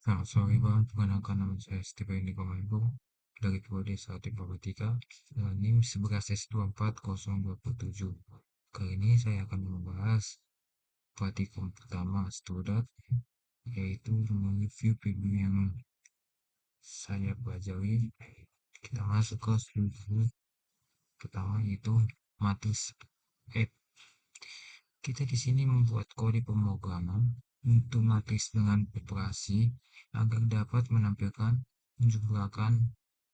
Selamat sore Bang, perkenalkan nama saya Stephen Nikomanto dari Prodi 1 Informatika dengan NIM 11S24027. Kali ini saya akan membahas praktikum pertama Student, yaitu mereview PB yang saya pelajari. Kita masuk ke studi pertama, yaitu matriks F. Kita di sini membuat kode pemrograman untuk matriks dengan operasi agar dapat menampilkan, menjumlahkan,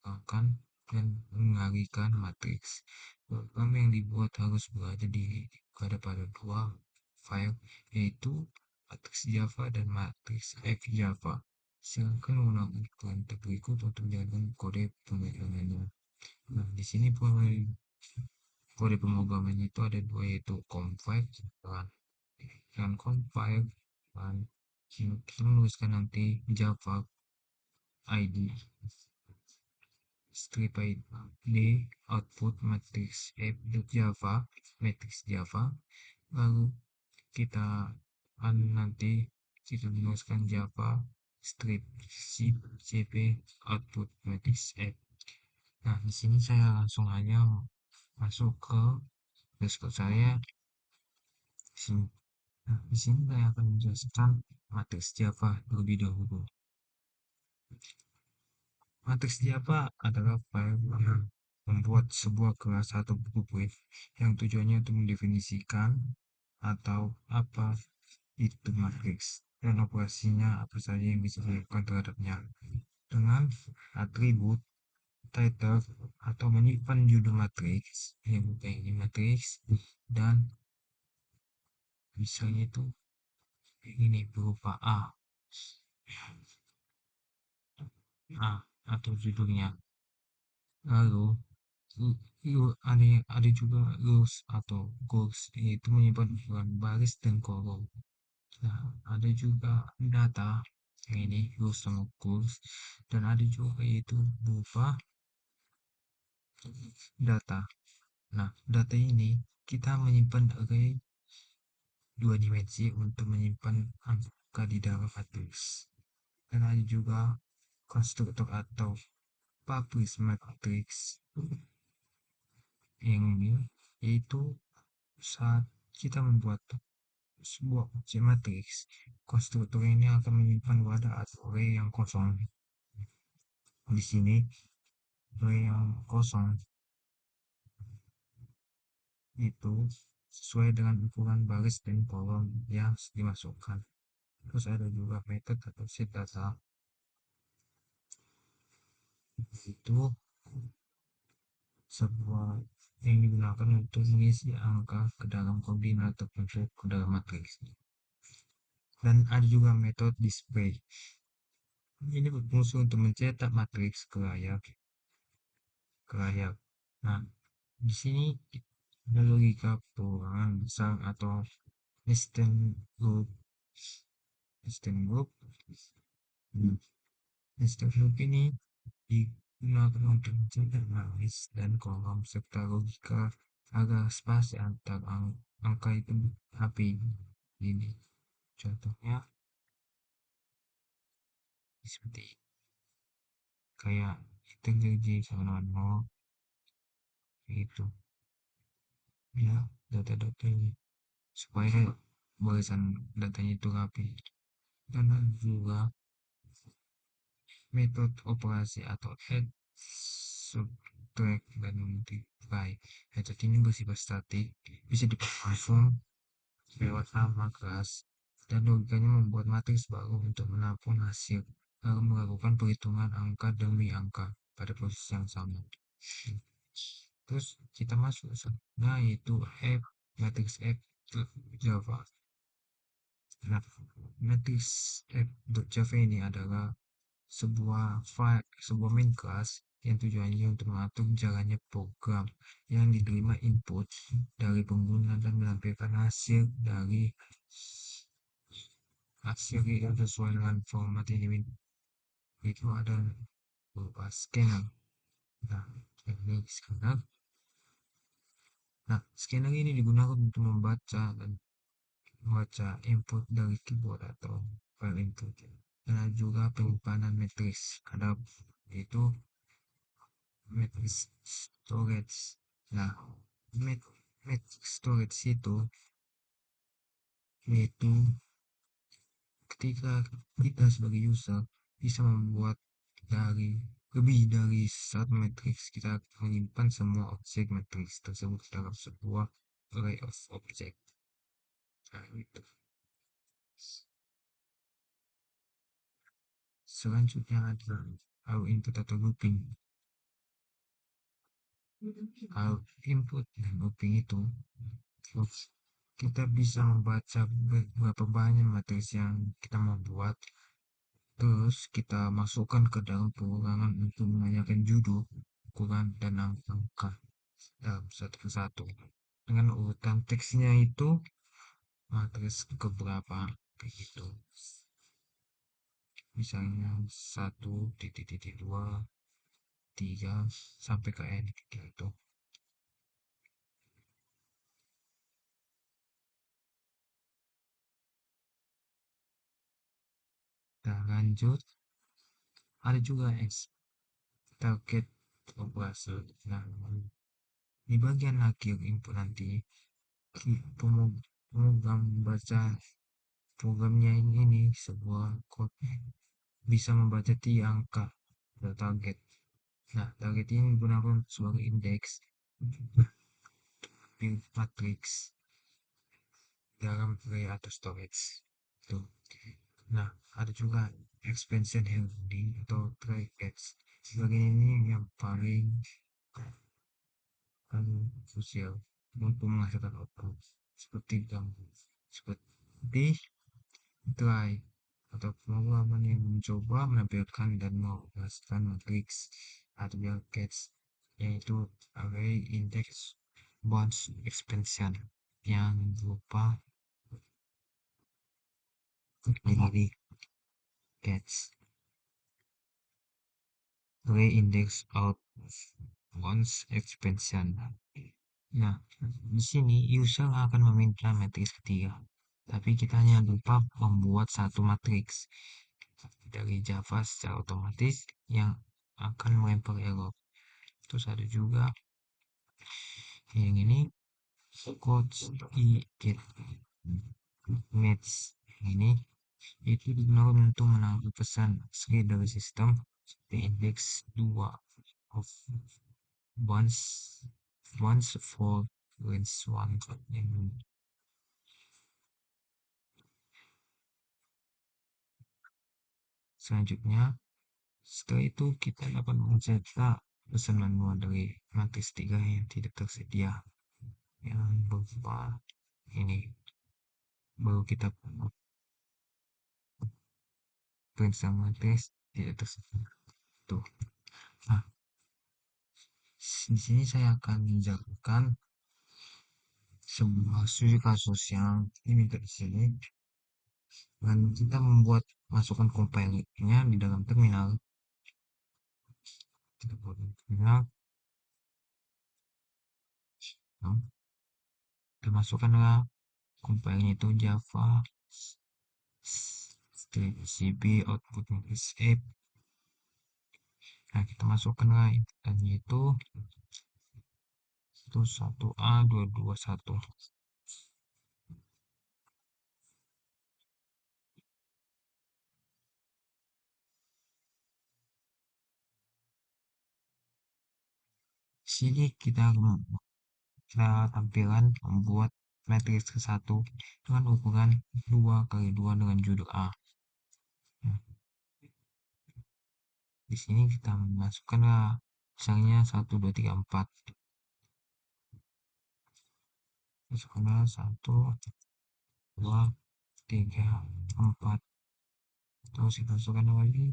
mengurangi, dan mengalihkan matriks. Program yang dibuat harus berada pada dua file, yaitu matriks Java dan matriks F Java. Silakan menggunakan perintah berikut untuk menjalankan kode pemrogramannya. Nah, di sini kode pemrogramannya itu ada dua, yaitu compile dan compile, dan kita menuliskan nanti Java ID strip ID output matrix Java matrix Java, lalu kita nanti kita menuliskan Java strip cp output matrix F. Nah, di sini saya langsung aja masuk ke dashboard saya. Nah, di sini saya akan menjelaskan matriks Java terlebih dahulu. Matriks Java adalah file yang membuat sebuah kelas atau buku yang tujuannya untuk mendefinisikan atau apa itu matriks dan operasinya apa saja yang bisa dilakukan terhadapnya dengan atribut, title, atau menyimpan judul matriks yang ini matriks, dan misalnya itu ini berupa A atau judulnya. Lalu ada juga rules atau goals, yaitu menyimpan ukuran baris dan kolom. Nah, ada juga data yang ini rules sama goals, dan ada juga yaitu berupa data. Nah, data ini kita menyimpan dari dua dimensi untuk menyimpan angka di dalam matriks. Dan ada juga konstruktor atau publish matrix yang ini, yaitu saat kita membuat sebuah objek matriks, konstruktor ini akan menyimpan wadah atau array yang kosong. Di sini array yang kosong itu sesuai dengan ukuran baris dan kolom yang dimasukkan. Terus ada juga metode atau set data, itu sebuah yang digunakan untuk mengisi angka ke dalam koordinat tertentu ke dalam matriks. Dan ada juga metode display. Ini berfungsi untuk mencetak matriks ke layar. Nah, di sini ada logika perubahan besar atau instant loop. Instant loop. Instant loop ini digunakan untuk mencetak baris dan kolom serta logika agar spasi antar angka itu rapi. Ini contohnya seperti kayak itu jadi sama nol itu ya, data-data ini supaya barisan datanya itu rapi. Dan ada juga metode operasi atau add, subtract, dan multiply. Metode ini bersifat statik, bisa diperlangsung lewat nama kelas, dan logikanya membuat matriks baru untuk menampung hasil, lalu melakukan perhitungan angka demi angka pada proses yang sama. Terus kita masuk, nah itu F, matriks F Java. Nah, matriks F.java ini adalah sebuah main class yang tujuannya untuk mengatur jalannya program yang diterima input dari pengguna dan menampilkan hasil yang sesuai dengan format ini. Itu ada berupa scanner. Nah, ini scanner. Nah, scanner ini digunakan untuk membaca input dari keyboard atau file input. ada juga penyimpanan matriks, ada itu matriks storage. Nah, matriks storage itu ketika kita sebagai user bisa membuat dari lebih dari satu matriks, kita menyimpan semua objek matriks tersebut dalam sebuah array of object. Nah, itu. Selanjutnya ada our input atau looping. Our input dan looping itu kita bisa membaca berapa banyak matriks yang kita mau buat, terus kita masukkan ke dalam pengulangan untuk menanyakan judul, ukuran, dan angka dalam satu persatu. Dengan urutan teksnya itu matriks keberapa begitu. Misalnya 1.2 3 sampai ke n gitu. Kita lanjut, ada juga target operasi. Nah, di bagian akhir input nanti program baca programnya ini sebuah code bisa membaca 3 angka dari target. Nah, target ini digunakan sebagai indeks matrix dalam array atau storage. Tuh. Nah, ada juga expansion handling atau try catch. Bagian ini yang paling krusial untuk menghasilkan output seperti try atau pengalaman yang mencoba menampilkan dan menghasilkan matriks atau catch, yaitu array index bounds expansion yang berupa menjadi catch array index out bounds expansion. Nah, di sini user akan meminta matriks ketiga, tapi kita hanya lupa membuat satu matriks dari Java secara otomatis yang akan melempar error. Terus ada juga yang ini code i get match ini itu digunakan untuk menangkap pesan asli dari sistem the index 2 of once for range 1. Selanjutnya, setelah itu kita dapat mencetak pesan manual dari matriks 3 yang tidak tersedia, yang berupa ini. Baru kita print sama matriks tidak tersedia. Tuh. Nah, di sini saya akan menjelaskan sebuah studi kasus yang diminta di sini, dan kita membuat masukan compilernya di dalam terminal. Kita buat terminal, nah, kita masukkanlah compilernya itu Java cb outputnya is app. Nah, kita masukkanlah inputannya itu 1A221. Sini kita tampilan membuat matriks ke 1 dengan ukuran 2x2 dengan judul A. Nah, di sini kita masukkanlah misalnya 1 2 3 4. Masukkanlah 1 2 3 4. Terus kita masukkan lagi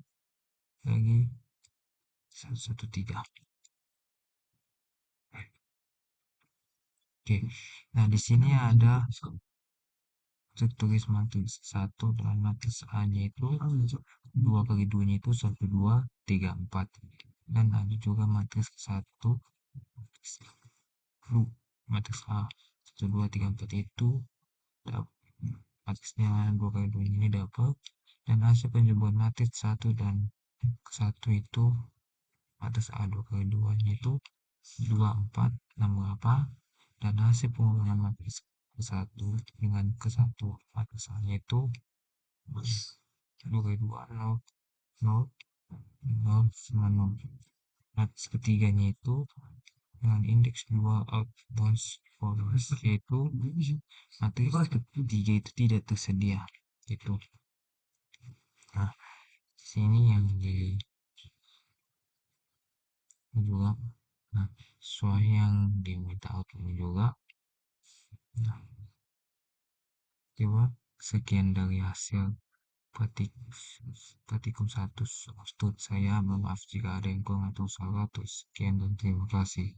1 1 3. Oke. Nah, di sini ada tulis matriks 1 dan matriks A-nya itu 2 kali 2 nya itu 1 2 3 4. Dan ada juga matriks 1 matriks A 1 2 3 4 itu matriksnya 2 kali 2 ini dapat dan hasil penjumlahan matriks satu dan satu itu atas A2 kali 2 itu 24 68, dan hasil pengulangan matriks ke satu dengan ke satu atas A nya itu 2 kali 2 0 0 0 sama 0. Matriks ketiganya itu dengan indeks 2 outbound force, yaitu matriks ketiga itu tidak tersedia itu. Nah, sini yang di juga, nah sesuai yang diminta output juga. Nah, coba sekian dari hasil praktikum 1 output saya. Maaf jika ada yang kurang atau salah. Sekian dan terima kasih.